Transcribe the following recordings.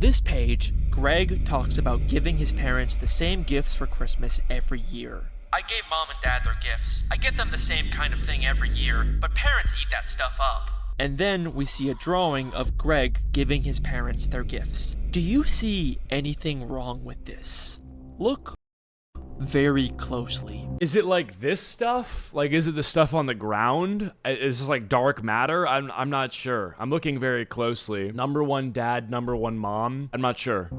this page, Greg talks about giving his parents the same gifts for Christmas every year. I gave mom and dad their gifts. I get them the same kind of thing every year, but parents eat that stuff up. And then we see a drawing of Greg giving his parents their gifts. Do you see anything wrong with this? Look very closely. Is it like this stuff? Like, is it the stuff on the ground? Is this like dark matter? I'm not sure. I'm looking very closely. Number one dad, number one mom. I'm not sure.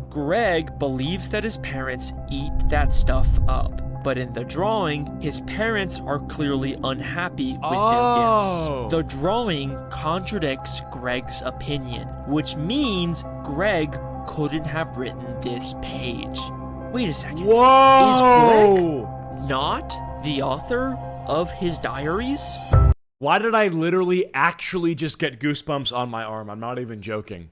Greg believes that his parents eat that stuff up, but in the drawing, his parents are clearly unhappy with their gifts. The drawing contradicts Greg's opinion, which means Greg couldn't have written this page. Wait a second. Whoa! Is Greg not the author of his diaries? Why did I literally actually just get goosebumps on my arm? I'm not even joking.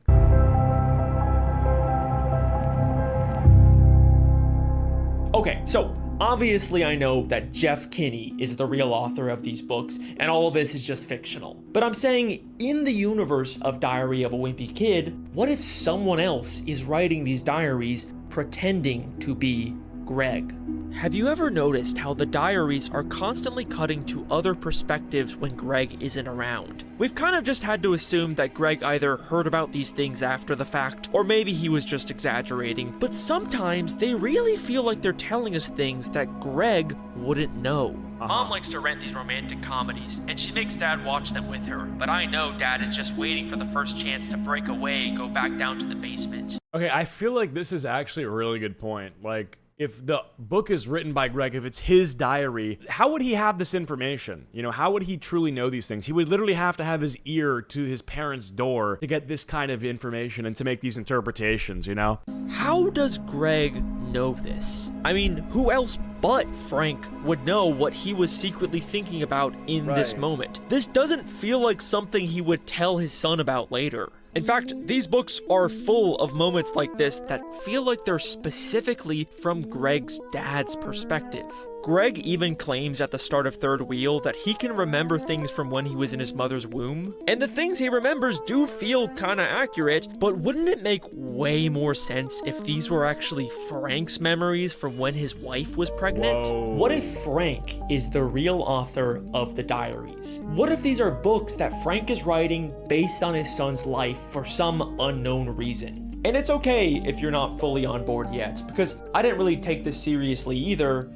Okay, so obviously I know that Jeff Kinney is the real author of these books, and all of this is just fictional. But I'm saying, in the universe of Diary of a Wimpy Kid, what if someone else is writing these diaries pretending to be Greg? Have you ever noticed how the diaries are constantly cutting to other perspectives when Greg isn't around? We've kind of just had to assume that Greg either heard about these things after the fact, or maybe he was just exaggerating, but sometimes they really feel like they're telling us things that Greg wouldn't know. Mom likes to rent these romantic comedies, and she makes Dad watch them with her, but I know Dad is just waiting for the first chance to break away and go back down to the basement. Okay, I feel like this is actually a really good point. Like, if the book is written by Greg, if it's his diary, how would he have this information? You know, how would he truly know these things? He would literally have to have his ear to his parents' door to get this kind of information and to make these interpretations, you know? How does Greg know this? I mean, who else but Frank would know what he was secretly thinking about in this moment? This doesn't feel like something he would tell his son about later. In fact, these books are full of moments like this that feel like they're specifically from Greg's dad's perspective. Greg even claims at the start of Third Wheel that he can remember things from when he was in his mother's womb. And the things he remembers do feel kinda accurate, but wouldn't it make way more sense if these were actually Frank's memories from when his wife was pregnant? Whoa. What if Frank is the real author of the diaries? What if these are books that Frank is writing based on his son's life for some unknown reason? And it's okay if you're not fully on board yet, because I didn't really take this seriously either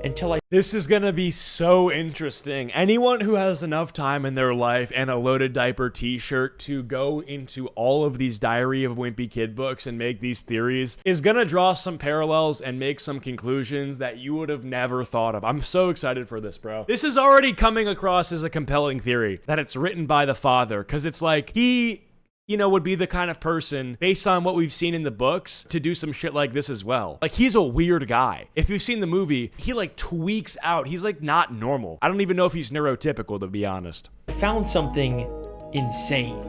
until This is gonna be so interesting. Anyone who has enough time in their life and a loaded diaper t-shirt to go into all of these Diary of Wimpy Kid books and make these theories is gonna draw some parallels and make some conclusions that you would have never thought of. I'm so excited for this, bro. This is already coming across as a compelling theory that it's written by the father, because it's like he, you know, would be the kind of person, based on what we've seen in the books, to do some shit like this as well. Like, he's a weird guy. If you've seen the movie, he like tweaks out. He's like not normal. I don't even know if he's neurotypical, to be honest. I found something insane.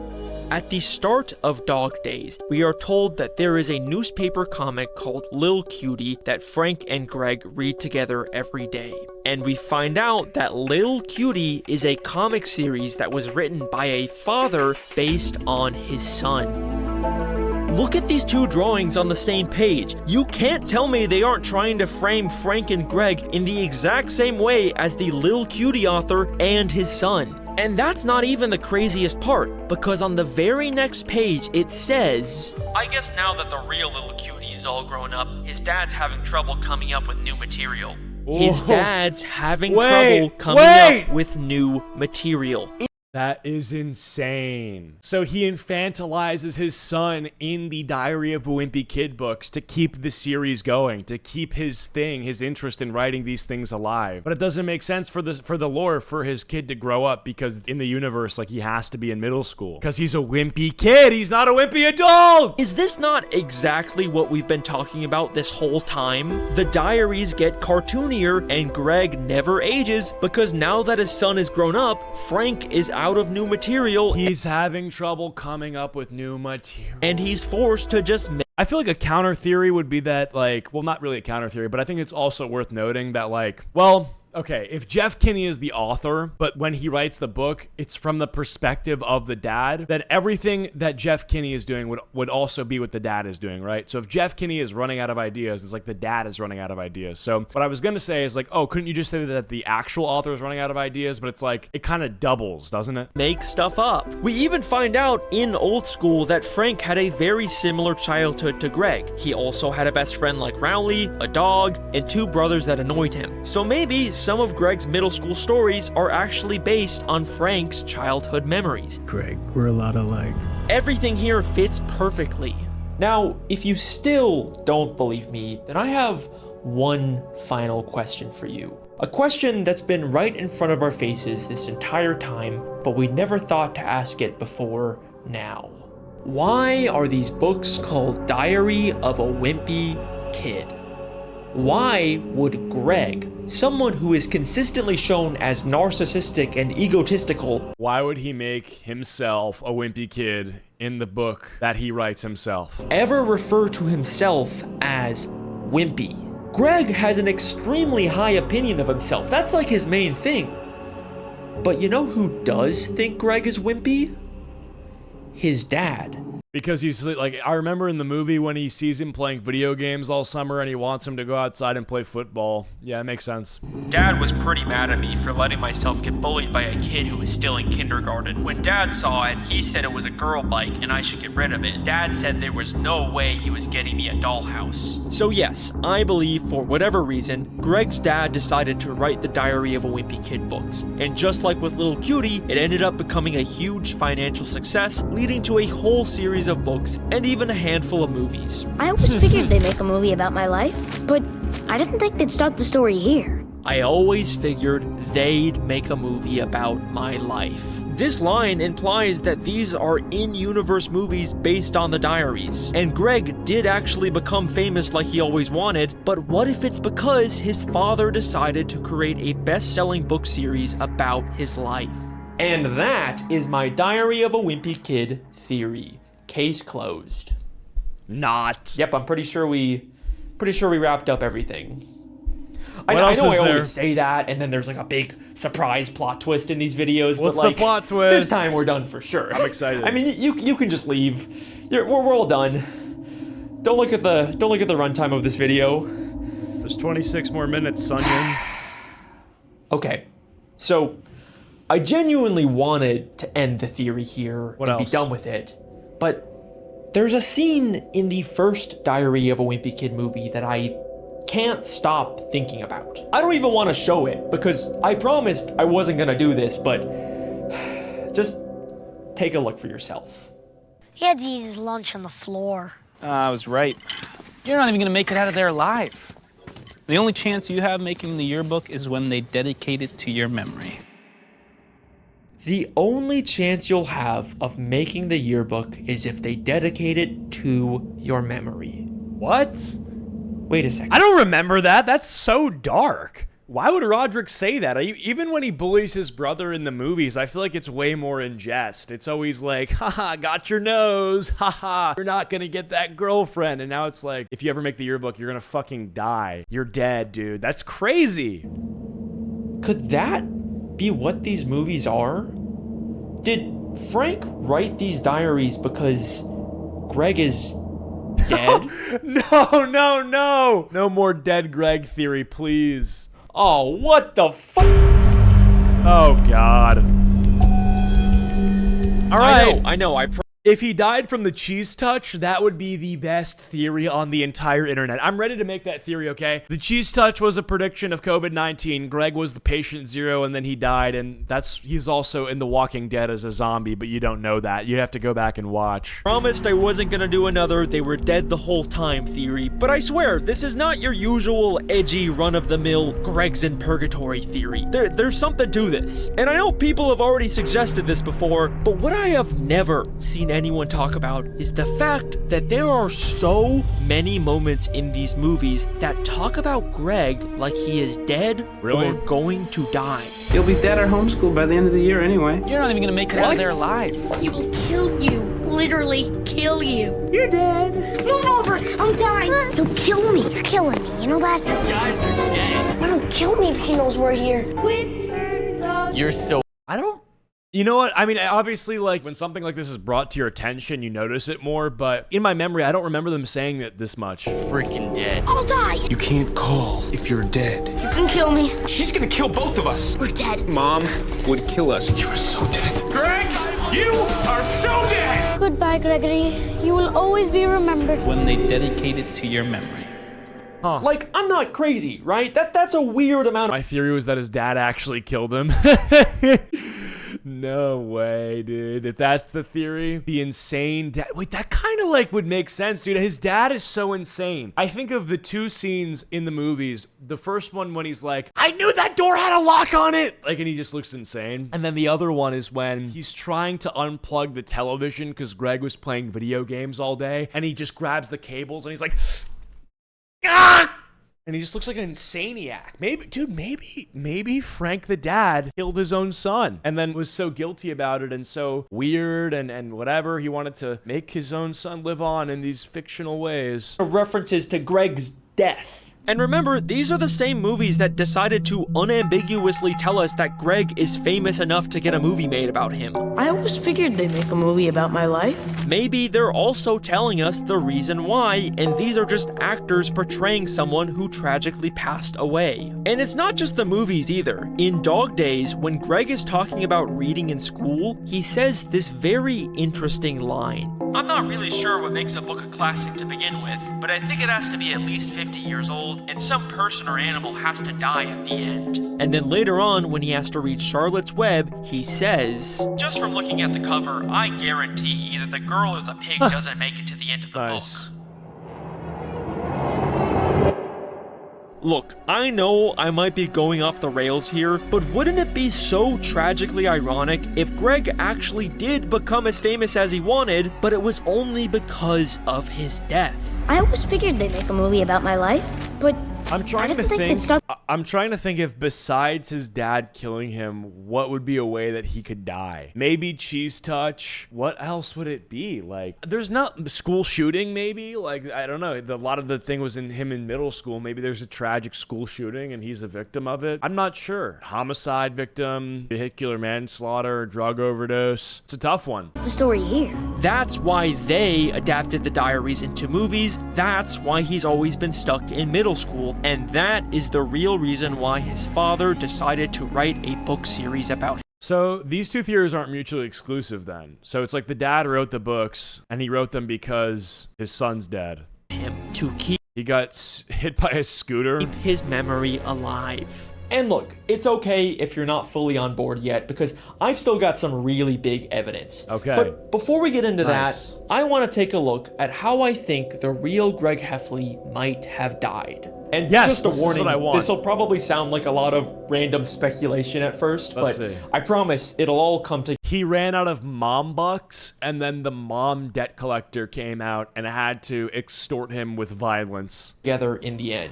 At the start of Dog Days, we are told that there is a newspaper comic called Lil Cutie that Frank and Greg read together every day. And we find out that Lil Cutie is a comic series that was written by a father based on his son. Look at these two drawings on the same page. You can't tell me they aren't trying to frame Frank and Greg in the exact same way as the Lil Cutie author and his son. And that's not even the craziest part, because on the very next page it says, I guess now that the real Little Cutie is all grown up, his dad's having trouble coming up with new material. His dad's having trouble coming up with new material. That is insane. So he infantilizes his son in the Diary of a Wimpy Kid books to keep the series going, to keep his thing, his interest in writing these things alive. But it doesn't make sense for the lore for his kid to grow up, because in the universe, like, he has to be in middle school. Because he's a wimpy kid, he's not a wimpy adult! Is this not exactly what we've been talking about this whole time? The diaries get cartoonier and Greg never ages, because now that his son is grown up, Frank is out of new material. He's having trouble coming up with new material. And he's forced to just I feel like a counter theory would be that, like, well, not really a counter theory, but I think it's also worth noting that, like, well, okay, if Jeff Kinney is the author, but when he writes the book, it's from the perspective of the dad, then everything that Jeff Kinney is doing would also be what the dad is doing, right? So if Jeff Kinney is running out of ideas, it's like the dad is running out of ideas. So what I was going to say is like, oh, couldn't you just say that the actual author is running out of ideas? But it's like, it kind of doubles, doesn't it? Make stuff up. We even find out in Old School that Frank had a very similar childhood to Greg. He also had a best friend like Rowley, a dog, and 2 brothers that annoyed him. So maybe some of Greg's middle school stories are actually based on Frank's childhood memories. Greg, we're a lot alike. Everything here fits perfectly. Now, if you still don't believe me, then I have one final question for you. A question that's been right in front of our faces this entire time, but we never thought to ask it before now. Why are these books called Diary of a Wimpy Kid? Why would Greg, someone who is consistently shown as narcissistic and egotistical, why would he make himself a wimpy kid in the book that he writes himself, ever refer to himself as Wimpy? Greg has an extremely high opinion of himself. That's like his main thing. But you know who does think Greg is wimpy? His dad. Because he's like, I remember in the movie when he sees him playing video games all summer and he wants him to go outside and play football. Yeah, it makes sense. Dad was pretty mad at me for letting myself get bullied by a kid who was still in kindergarten. When Dad saw it, he said it was a girl bike and I should get rid of it. Dad said there was no way he was getting me a dollhouse. So yes, I believe for whatever reason, Greg's dad decided to write the Diary of a Wimpy Kid books. And just like with Little Cutie, it ended up becoming a huge financial success, leading to a whole series of books and even a handful of movies. I always figured they'd make a movie about my life, but I didn't think they'd start the story here. I always figured they'd make a movie about my life. This line implies that these are in-universe movies based on the diaries. And Greg did actually become famous like he always wanted, but what if it's because his father decided to create a best-selling book series about his life? And that is my Diary of a Wimpy Kid theory. Case closed. Not. Yep, I'm pretty sure we wrapped up everything. I What know else I is there? always say that, and then there's like a big surprise plot twist in these videos. What's but like, the plot twist? This time we're done for sure. I'm excited. I mean, you can just leave. We're all done. Don't look at the runtime of this video. There's 26 more minutes, Sunyon. Okay, so I genuinely wanted to end the theory here What and be else? done with it, but there's a scene in the first Diary of a Wimpy Kid movie that I can't stop thinking about. I don't even want to show it because I promised I wasn't gonna do this, but just take a look for yourself. He had to eat his lunch on the floor. I was right. You're not even gonna make it out of there alive. The only chance you have making the yearbook is when they dedicate it to your memory. The only chance you'll have of making the yearbook is if they dedicate it to your memory. What? Wait a second. I don't remember that. That's so dark. Why would Roderick say that? Even when he bullies his brother in the movies, I feel like it's way more in jest. It's always like, haha, got your nose, haha, you're not gonna get that girlfriend. And now it's like, if you ever make the yearbook, you're gonna fucking die. You're dead, dude. That's crazy. Could that be what these movies are? Did Frank write these diaries because Greg is dead? No. No more dead Greg theory, please. Oh, what the fuck? Oh, God. All right. I know. If he died from the cheese touch, that would be the best theory on the entire internet. I'm ready to make that theory, okay? The cheese touch was a prediction of COVID-19. Greg was the patient zero, and then he died, and he's also in The Walking Dead as a zombie, but you don't know that. You have to go back and watch. Promised I wasn't gonna do another they were dead the whole time theory, but I swear, this is not your usual edgy run-of-the-mill Greg's in purgatory theory. There's something to this. And I know people have already suggested this before, but what I have never seen anyone talk about is the fact that there are so many moments in these movies that talk about Greg like he is dead Really? or going to die. You'll be dead or homeschooled by the end of the year anyway. You're not even gonna make it out of there What? alive. He will kill you. Literally kill you. You're dead. Move over. I'm dying. He'll kill me. You're killing me. You know that? You guys are dead. I don't kill me if she knows we're here. You're so. You know what? I mean, obviously, like, when something like this is brought to your attention, you notice it more, but in my memory, I don't remember them saying it this much. Freaking dead. I'll die. You can't call if you're dead. You can kill me. She's gonna kill both of us. We're dead. Mom would kill us. You are so dead. Greg, you are so dead! Goodbye, Gregory. You will always be remembered. When they dedicate it to your memory. Like, I'm not crazy, right? That's a weird amount of. My theory was that his dad actually killed him. No way, dude. If that's the theory, the insane dad. Wait, that kind of like would make sense, dude. His dad is so insane. I think of the two scenes in the movies. The first one when he's like, I knew that door had a lock on it. Like, and he just looks insane. And then the other one is when he's trying to unplug the television because Greg was playing video games all day. And he just grabs the cables and he's like, ah! And he just looks like an insaniac. Maybe Frank the dad killed his own son and then was so guilty about it and so weird and whatever. He wanted to make his own son live on in these fictional ways. References to Greg's death. And remember, these are the same movies that decided to unambiguously tell us that Greg is famous enough to get a movie made about him. I always figured they'd make a movie about my life. Maybe they're also telling us the reason why, and these are just actors portraying someone who tragically passed away. And it's not just the movies either. In Dog Days, when Greg is talking about reading in school, he says this very interesting line. I'm not really sure what makes a book a classic to begin with, but I think it has to be at least 50 years old, and some person or animal has to die at the end. And then later on, when he has to read Charlotte's Web, he says, just from looking at the cover, I guarantee either the girl or the pig doesn't make it to the end of the book. Look, I know I might be going off the rails here, but wouldn't it be so tragically ironic if Greg actually did become as famous as he wanted, but it was only because of his death? I always figured they'd make a movie about my life, but I'm trying to they'd think. start. I'm trying to think if besides his dad killing him, what would be a way that he could die? Maybe cheese touch. What else would it be? Like, there's not school shooting. Maybe like I don't know. A lot of the thing was in him in middle school. Maybe there's a tragic school shooting and he's a victim of it. I'm not sure. Homicide victim, vehicular manslaughter, drug overdose. It's a tough one. The story here. That's why they adapted the diaries into movies. That's why he's always been stuck in middle school. And that is the real reason why his father decided to write a book series about him. So these two theories aren't mutually exclusive then. So it's like the dad wrote the books and he wrote them because his son's dead. To keep He got hit by a scooter. his memory alive. And look, it's okay if you're not fully on board yet, because I've still got some really big evidence. Okay. But before we get into Nice. that, I want to take a look at how I think the real Greg Heffley might have died. And Yes, just a this is warning, what I want. this will probably sound like a lot of random speculation at first, Let's but see. I promise it'll all come He ran out of mom bucks, and then the mom debt collector came out and had to extort him with violence. together in the end.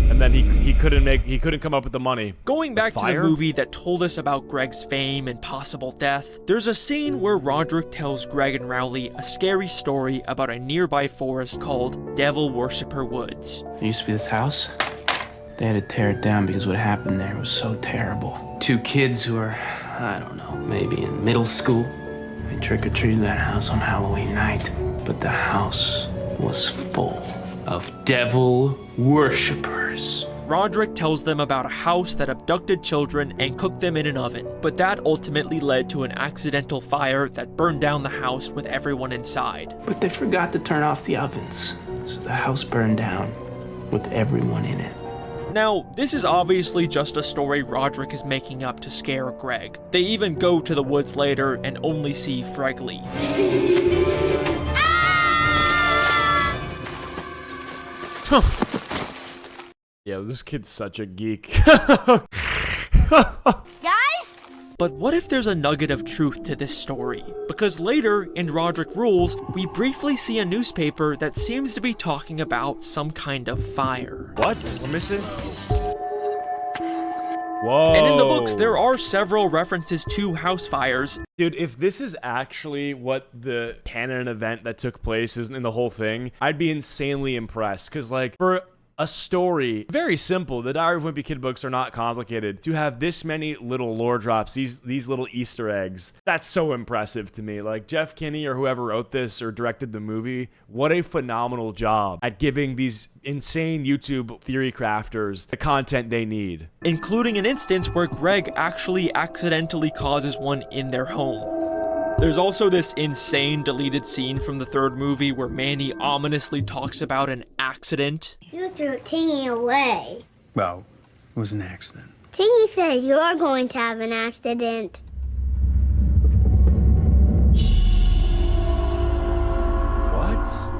And then he couldn't come up with the money. Going back to the fire? movie that told us about Greg's fame and possible death, there's a scene where Roderick tells Greg and Rowley a scary story about a nearby forest called Devil Worshipper Woods. There used to be this house. They had to tear it down because what happened there was so terrible. Two kids who were, I don't know, maybe in middle school. They trick-or-treated that house on Halloween night. But the house was full of devil worshippers. Roderick tells them about a house that abducted children and cooked them in an oven, but that ultimately led to an accidental fire that burned down the house with everyone inside. But they forgot to turn off the ovens, so the house burned down with everyone in it. Now, this is obviously just a story Roderick is making up to scare Greg. They even go to the woods later and only see Fregley. Yeah, this kid's such a geek. Guys? But what if there's a nugget of truth to this story? Because later, in Roderick Rules, we briefly see a newspaper that seems to be talking about some kind of fire. What? We're missing? Whoa. And in the books, there are several references to house fires. Dude, if this is actually what the canon event that took place is in the whole thing, I'd be insanely impressed. Because, like, for a story, very simple. The Diary of Wimpy Kid books are not complicated. To have this many little lore drops, these little Easter eggs, that's so impressive to me. Like, Jeff Kinney or whoever wrote this or directed the movie, what a phenomenal job at giving these insane YouTube theory crafters the content they need. Including an instance where Greg actually accidentally causes one in their home. There's also this insane deleted scene from the third movie where Manny ominously talks about an accident. You threw Tingy away. Well, it was an accident. Tingy says you are going to have an accident. What?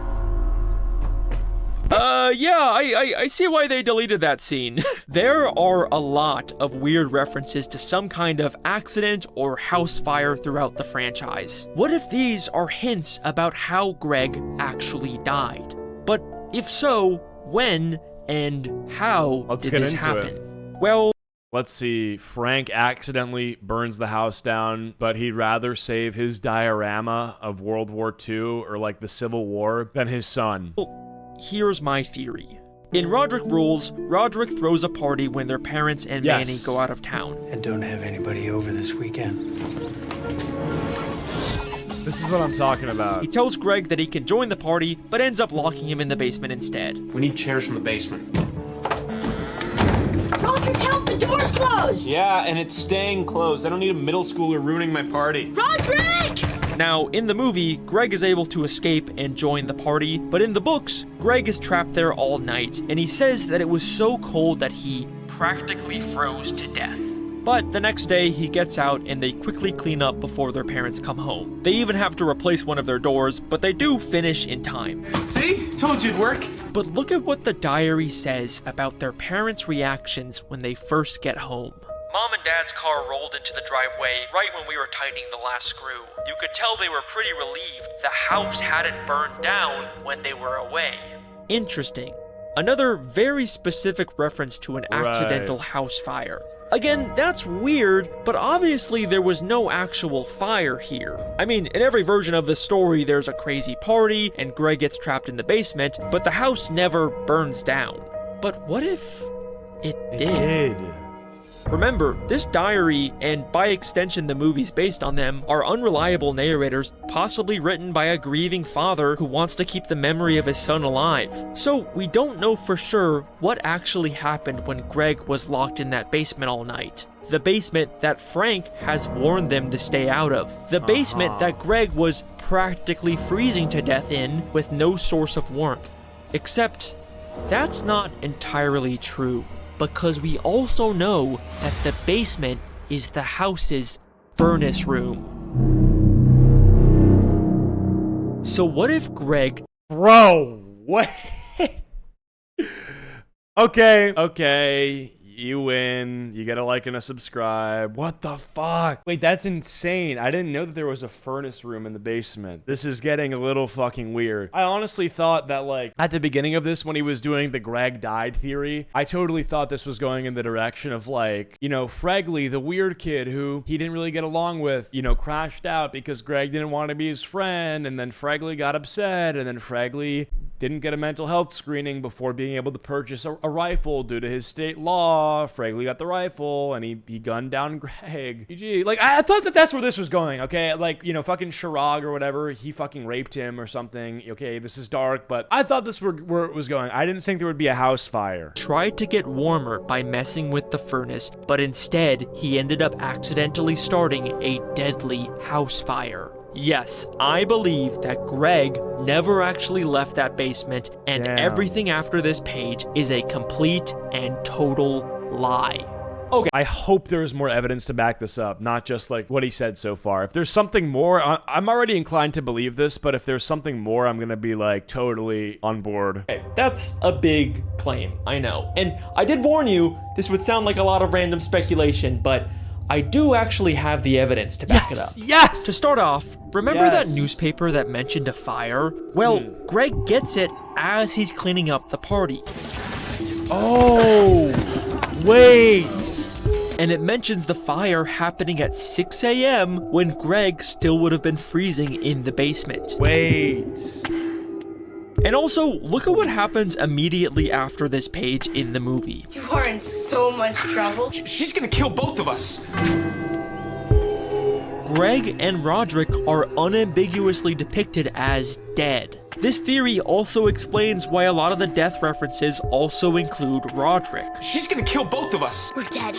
Yeah, I see why they deleted that scene. There are a lot of weird references to some kind of accident or house fire throughout the franchise. What if these are hints about how Greg actually died? But if so, when and how Let's did get this into happen? it. Well, Let's see. Frank accidentally burns the house down, but he'd rather save his diorama of World War II or like the Civil War than his son. here's my theory. In Roderick Rules, Roderick throws a party when their parents and Manny go out of town. And don't have anybody over this weekend. This is what I'm talking about. He tells Greg that he can join the party, but ends up locking him in the basement instead. We need chairs from the basement. Roderick, help! The door's closed! Yeah, and it's staying closed. I don't need a middle schooler ruining my party. Roderick! Now, in the movie, Greg is able to escape and join the party, but in the books, Greg is trapped there all night, and he says that it was so cold that he practically froze to death. But the next day, he gets out and they quickly clean up before their parents come home. They even have to replace one of their doors, but they do finish in time. See? Told you it'd work. But look at what the diary says about their parents' reactions when they first get home. Mom and Dad's car rolled into the driveway right when we were tightening the last screw. You could tell they were pretty relieved the house hadn't burned down when they were away. Interesting. Another very specific reference to an accidental house fire. Again, that's weird, but obviously there was no actual fire here. I mean, in every version of the story, there's a crazy party and Greg gets trapped in the basement, but the house never burns down. But what if it did? Remember, this diary, and by extension the movies based on them, are unreliable narrators, possibly written by a grieving father who wants to keep the memory of his son alive. So we don't know for sure what actually happened when Greg was locked in that basement all night. The basement that Frank has warned them to stay out of. The basement that Greg was practically freezing to death in with no source of warmth. Except, that's not entirely true, because we also know that the basement is the house's furnace room. So what if Greg... Bro, what? Okay. You win. You get a like and a subscribe. What the fuck? Wait, that's insane. I didn't know that there was a furnace room in the basement. This is getting a little fucking weird. I honestly thought that, like, at the beginning of this, when he was doing the Greg died theory, I totally thought this was going in the direction of, like, you know, Fregley, the weird kid who he didn't really get along with, you know, crashed out because Greg didn't want to be his friend, and then Fregley got upset, and then Fregley didn't get a mental health screening before being able to purchase a rifle due to his state law. Fregley got the rifle, and he gunned down Greg. GG. Like, I thought that that's where this was going, okay? Like, you know, fucking Chirag or whatever, he fucking raped him or something. Okay, this is dark, but I thought this were where it was going. I didn't think there would be a house fire. Tried to get warmer by messing with the furnace, but instead, he ended up accidentally starting a deadly house fire. Yes, I believe that Greg never actually left that basement, and everything after this page is a complete and total lie. Okay, I hope there's more evidence to back this up, not just like what he said so far. If there's something more, I'm already inclined to believe this, but if there's something more, I'm gonna be like totally on board. Okay, that's a big claim, I know. And I did warn you, this would sound like a lot of random speculation, but I do actually have the evidence to back it up. Yes! To start off, remember that newspaper that mentioned a fire? Well, Greg gets it as he's cleaning up the party. Oh, wait. And it mentions the fire happening at 6 a.m. when Greg still would have been freezing in the basement. Wait. And also, look at what happens immediately after this page in the movie. You are in so much trouble. She's gonna kill both of us. Greg and Roderick are unambiguously depicted as dead. This theory also explains why a lot of the death references also include Roderick. She's gonna kill both of us. We're dead.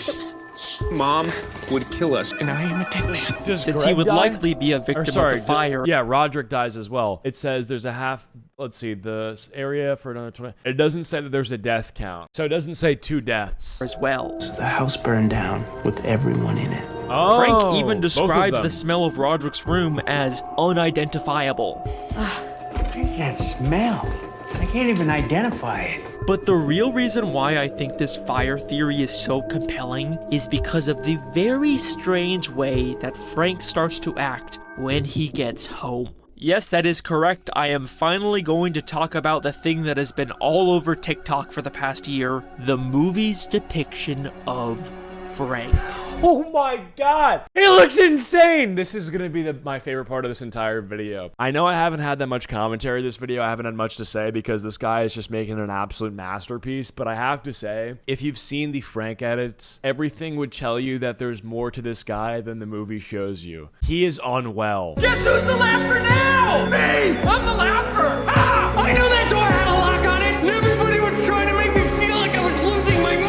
Mom would kill us, and I am a dead man. Since he would likely be a victim of the fire. Yeah, Roderick dies as well. It says there's a half, let's see, the area for another 20. It doesn't say that there's a death count. So it doesesn't say 2 deaths. As well. So the house burned down with everyone in it. Oh, Frank even both of describes them. the smell of Roderick's room as unidentifiable. What is that smell? I can't even identify it. But the real reason why I think this fire theory is so compelling is because of the very strange way that Frank starts to act when he gets home. Yes, that is correct. I am finally going to talk about the thing that has been all over TikTok for the past year, the movie's depiction of Frank. Oh my god, he looks insane. This is gonna be my favorite part of this entire video. I know I haven't had that much commentary this video. I haven't had much to say because this guy is just making an absolute masterpiece. But I have to say, if you've seen the Frank edits, everything would tell you that there's more to this guy than the movie shows you. He is unwell. Guess who's the laugher now? Me! I'm the laugher! Ah! I knew that door had a lock on it, and everybody was trying to make me feel like I was losing my mind!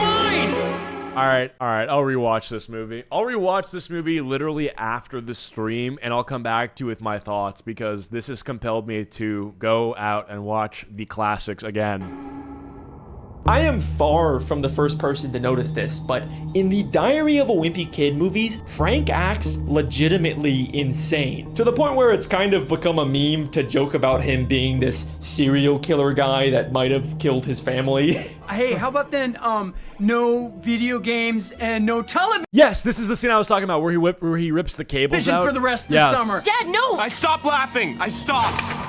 All right, I'll rewatch this movie. I'll rewatch this movie literally after the stream, and I'll come back to you with my thoughts because this has compelled me to go out and watch the classics again. I am far from the first person to notice this, but in the Diary of a Wimpy Kid movies, Frank acts legitimately insane. To the point where it's kind of become a meme to joke about him being this serial killer guy that might have killed his family. Hey, how about then, no video games and no television Yes, this is the scene I was talking about where he rips the cables out. for the rest of the summer? Dad, no! I stopped laughing! I stopped!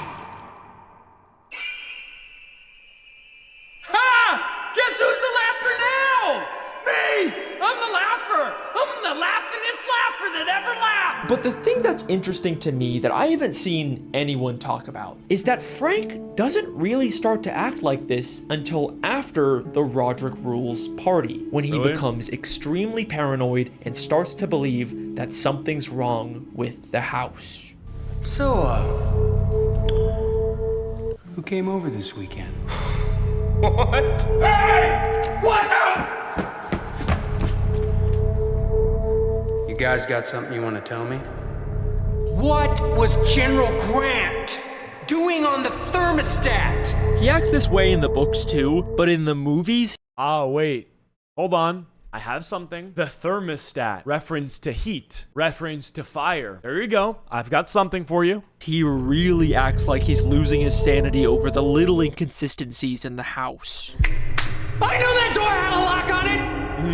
Guess who's the laugher now? Me! I'm the laugher! I'm the laughingest laugher that ever laughed! But the thing that's interesting to me that I haven't seen anyone talk about is that Frank doesn't really start to act like this until after the Roderick Rules party, when he becomes extremely paranoid and starts to believe that something's wrong with the house. So, who came over this weekend? What? Hey! What the? You guys got something you want to tell me? What was General Grant doing on the thermostat? He acts this way in the books too, but in the movies... Oh, wait. Hold on. I have something. The thermostat. Reference to heat. Reference to fire. There you go. I've got something for you. He really acts like he's losing his sanity over the little inconsistencies in the house. I knew that door had a lock on it!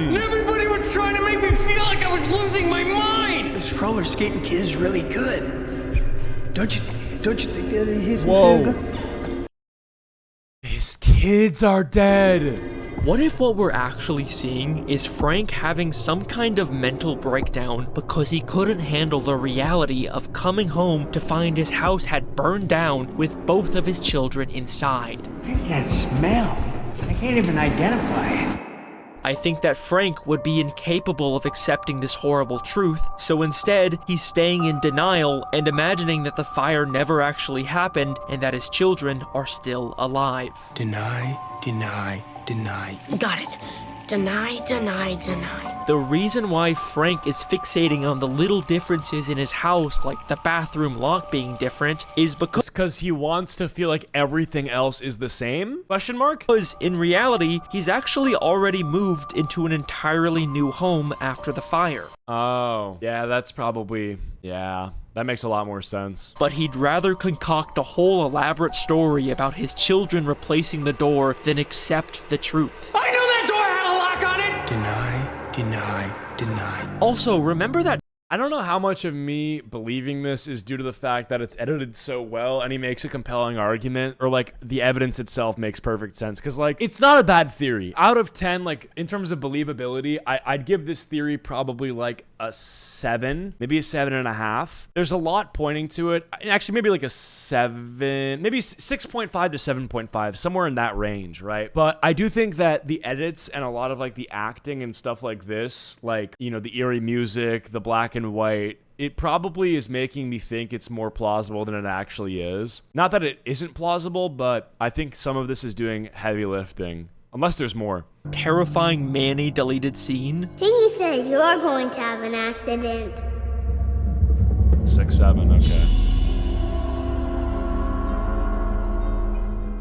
And everybody was trying to make me feel like I was losing my mind! This roller skating kid is really good. Don't you think that he's Whoa. His kids are dead. What if what we're actually seeing is Frank having some kind of mental breakdown because he couldn't handle the reality of coming home to find his house had burned down with both of his children inside? What is that smell? I can't even identify it. I think that Frank would be incapable of accepting this horrible truth, so instead, he's staying in denial and imagining that the fire never actually happened and that his children are still alive. Deny, deny, deny. Got it. Deny, deny, deny. The reason why Frank is fixating on the little differences in his house, like the bathroom lock being different, is because he wants to feel like everything else is the same? Question mark? Because in reality, he's actually already moved into an entirely new home after the fire. Oh, yeah, that's probably, yeah. That makes a lot more sense. But he'd rather concoct a whole elaborate story about his children replacing the door than accept the truth. I knew that door had a lock on it! Deny, deny, deny. Also, remember that I don't know how much of me believing this is due to the fact that it's edited so well and he makes a compelling argument, or like the evidence itself makes perfect sense. Because like, it's not a bad theory. Out of 10, like in terms of believability, I'd give this theory probably like a 7, maybe a 7.5. There's a lot pointing to it. Actually, maybe like a 7, maybe 6.5 to 7.5, somewhere in that range, right? But I do think that the edits and a lot of like the acting and stuff like this, like, you know, the eerie music, the black and white, it probably is making me think it's more plausible than it actually is. Not that it isn't plausible, but I think some of this is doing heavy lifting. Unless there's more. Terrifying Manny deleted scene. Tingy says you are going to have an accident. 6, 7, okay.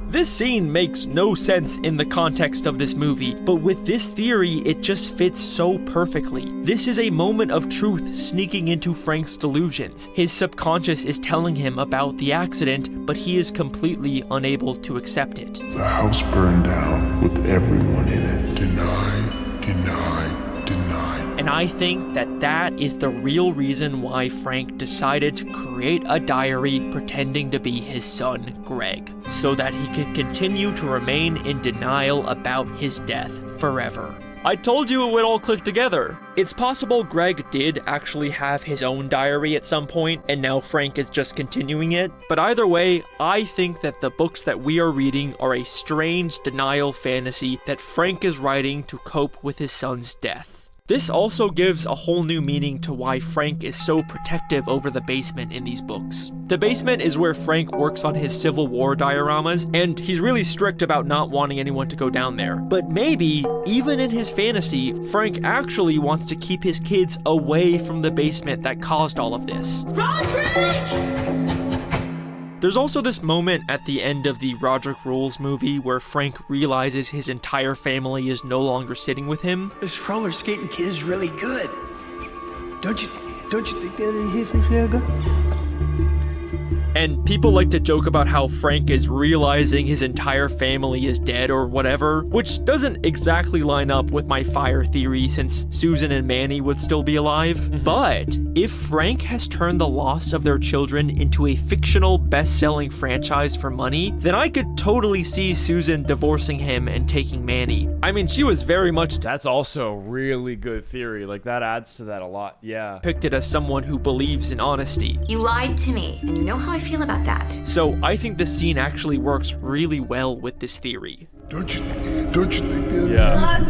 This scene makes no sense in the context of this movie, but with this theory, it just fits so perfectly. This is a moment of truth sneaking into Frank's delusions. His subconscious is telling him about the accident, but he is completely unable to accept it. The house burned down with everyone in it. Deny, deny, deny. And I think that that is the real reason why Frank decided to create a diary pretending to be his son, Greg, so that he could continue to remain in denial about his death forever. I told you it would all click together. It's possible Greg did actually have his own diary at some point, and now Frank is just continuing it. But either way, I think that the books that we are reading are a strange denial fantasy that Frank is writing to cope with his son's death. This also gives a whole new meaning to why Frank is so protective over the basement in these books. The basement is where Frank works on his Civil War dioramas, and he's really strict about not wanting anyone to go down there. But maybe, even in his fantasy, Frank actually wants to keep his kids away from the basement that caused all of this. There's also this moment at the end of the Roderick Rules movie where Frank realizes his entire family is no longer sitting with him. This roller skating kid is really good. Don't you think that he's good? And people like to joke about how Frank is realizing his entire family is dead or whatever, which doesn't exactly line up with my fire theory since Susan and Manny would still be alive. But if Frank has turned the loss of their children into a fictional best-selling franchise for money, then I could totally see Susan divorcing him and taking Manny. I mean, she was very much... That's also a really good theory. Like, that adds to that a lot, yeah. ...depicted as someone who believes in honesty. You lied to me, and you know how I feel about that. So I think this scene actually works really well with this theory. Don't you think that? Yeah.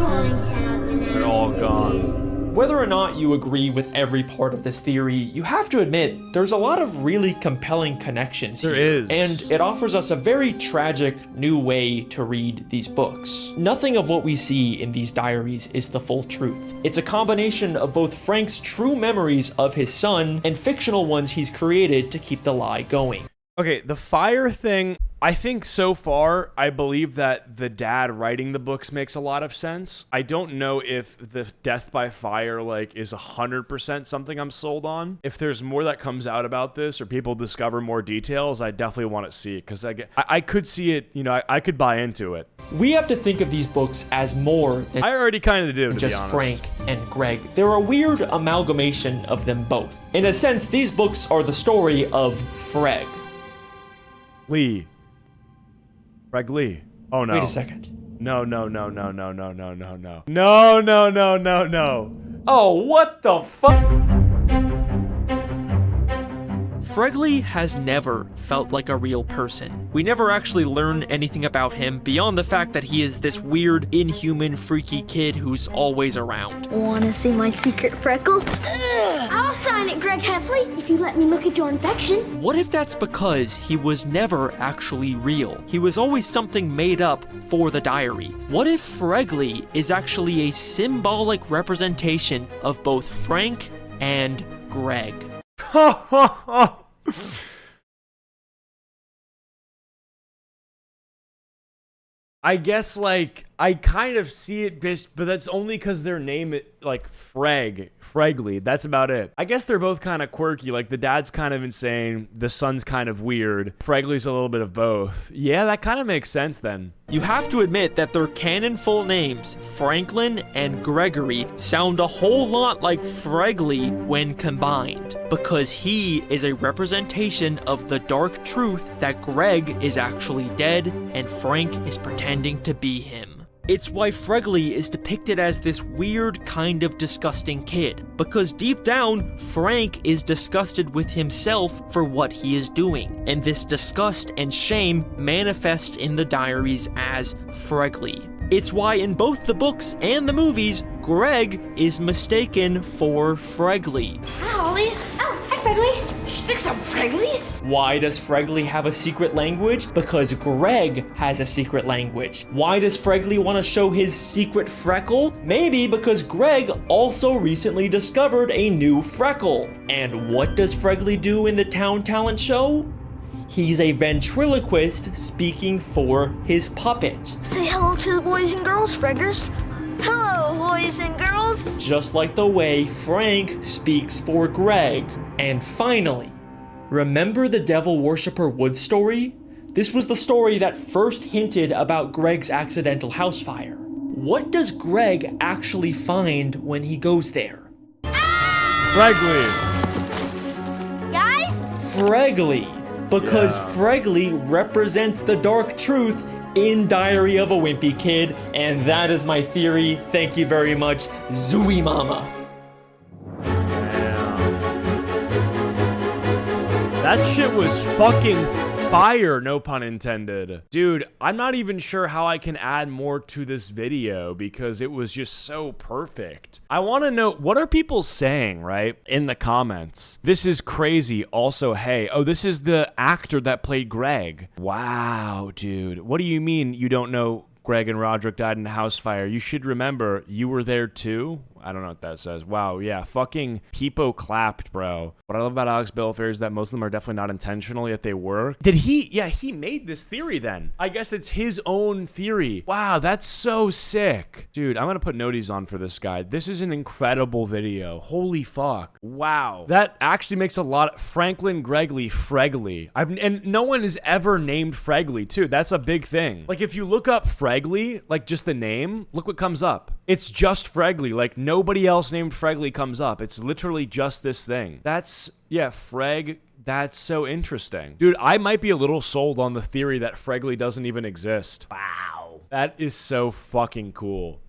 They're all gone. Whether or not you agree with every part of this theory, you have to admit there's a lot of really compelling connections here. There is. And it offers us a very tragic new way to read these books. Nothing of what we see in these diaries is the full truth. It's a combination of both Frank's true memories of his son and fictional ones he's created to keep the lie going. Okay, the fire thing, I think so far, I believe that the dad writing the books makes a lot of sense. I don't know if the death by fire, like, is 100% something I'm sold on. If there's more that comes out about this or people discover more details, I definitely want to see it because I could see it, you know, I could buy into it. We have to think of these books as more than I already kind of do, to just be honest. Frank and Greg. They're a weird amalgamation of them both. In a sense, these books are the story of Freg. Lee. Fregley. Oh no. Wait a second. No. No. Oh, what the fuck? Fregley has never felt like a real person. We never actually learn anything about him beyond the fact that he is this weird, inhuman, freaky kid who's always around. Wanna see my secret freckle? I'll sign it, Greg Heffley, if you let me look at your infection. What if that's because he was never actually real? He was always something made up for the diary. What if Fregley is actually a symbolic representation of both Frank and Greg? I guess, like, I kind of see it, but that's only because their name, like, Fregley. That's about it. I guess they're both kind of quirky. Like, the dad's kind of insane. The son's kind of weird. Fregley's a little bit of both. Yeah, that kind of makes sense then. You have to admit that their canon full names, Franklin and Gregory, sound a whole lot like Fregley when combined, because he is a representation of the dark truth that Greg is actually dead and Frank is pretending to be him. It's why Fregley is depicted as this weird kind of disgusting kid, because deep down, Frank is disgusted with himself for what he is doing, and this disgust and shame manifests in the diaries as Fregley. It's why in both the books and the movies, Greg is mistaken for Fregley. Hi, Ollie. Oh, hi, Fregley. She thinks I'm Fregley? Why does Fregley have a secret language? Because Greg has a secret language. Why does Fregley want to show his secret freckle? Maybe because Greg also recently discovered a new freckle. And what does Fregley do in the town talent show? He's a ventriloquist speaking for his puppet. Say hello to the boys and girls, Freggers. Hello, boys and girls. Just like the way Frank speaks for Greg. And finally, remember the Devil Worshipper Wood story? This was the story that first hinted about Greg's accidental house fire. What does Greg actually find when he goes there? Fregley. Guys? Fregley. Because Fregley represents the dark truth in Diary of a Wimpy Kid, and that is my theory. Thank you very much, Zooey Mama. That shit was fucking fire, no pun intended. Dude, I'm not even sure how I can add more to this video because it was just so perfect. I want to know, what are people saying, right, in the comments? This is crazy. Also, hey, oh, this is the actor that played Greg. Wow, dude. What do you mean you don't know Greg and Roderick died in a house fire? You should remember, you were there too? I don't know what that says. Wow, yeah, fucking Peepo clapped, bro. What I love about Alex Belfair is that most of them are definitely not intentional, yet they were. Did he? Yeah, he made this theory then. I guess it's his own theory. Wow, that's so sick. Dude, I'm gonna put noties on for this guy. This is an incredible video. Holy fuck. Wow. That actually makes a lot of Franklin Gregley Fregley. And no one is ever named Fregley, too. That's a big thing. Like, if you look up Fregley, like just the name, look what comes up. It's just Fregley. Like, nobody else named Fregley comes up. It's literally just this thing. That's, yeah, Freg. That's so interesting. Dude, I might be a little sold on the theory that Fregley doesn't even exist. Wow. That is so fucking cool.